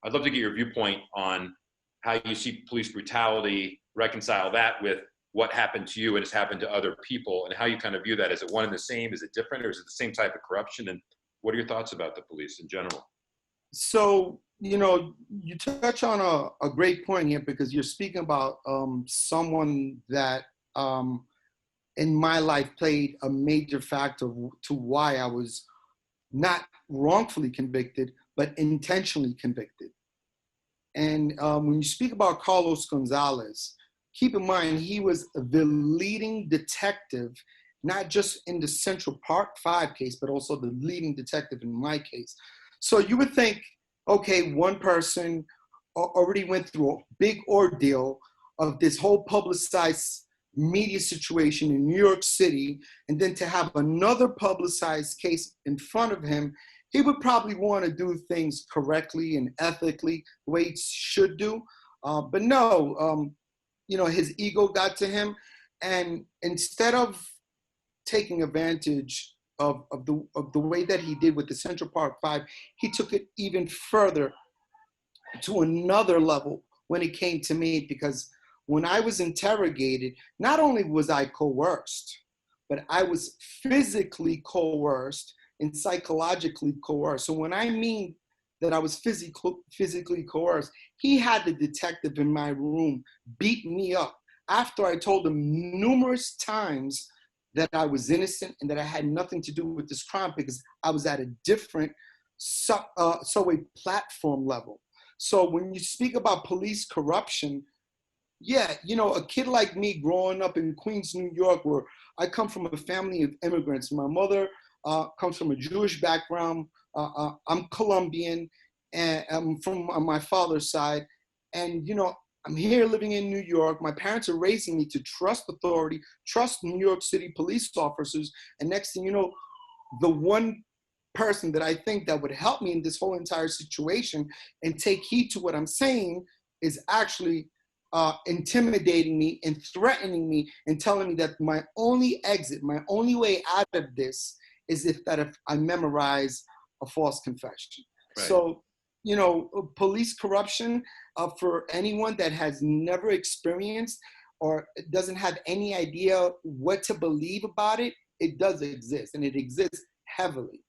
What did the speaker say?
I'd love to get your viewpoint on how you see police brutality, reconcile that with what happened to you and has happened to other people, and how you kind of view that. Is it one and the same? Is it different, or is it the same type of corruption? And what are your thoughts about the police in general? So, you touch on a great point here because you're speaking about someone that in my life played a major factor to why I was not wrongfully convicted, but intentionally convicted. And when you speak about Carlos Gonzalez, keep in mind he was the leading detective, not just in the Central Park 5 case, but also the leading detective in my case. So you would think, okay, one person already went through a big ordeal of this whole publicized media situation in New York City, and then to have another publicized case in front of him, he would probably want to do things correctly and ethically, the way he should do. But no, his ego got to him, and instead of taking advantage of the way that he did with the Central Park 5, he took it even further to another level when it came to me, because when I was interrogated, not only was I coerced, but I was physically coerced and psychologically coerced. So when I mean that I was physically coerced, he had the detective in my room beat me up after I told him numerous times that I was innocent and that I had nothing to do with this crime because I was at a different a platform level. So when you speak about police corruption, yeah, a kid like me growing up in Queens, New York, where I come from a family of immigrants. My mother comes from a Jewish background. I'm Colombian, and I'm from on my father's side. And, I'm here living in New York. My parents are raising me to trust authority, trust New York City police officers. And next thing you know, the one person that I think that would help me in this whole entire situation and take heed to what I'm saying is actually intimidating me and threatening me and telling me that my only exit, my only way out of this is if I memorize a false confession. Right. So, police corruption, for anyone that has never experienced or doesn't have any idea what to believe about it, it does exist, and it exists heavily.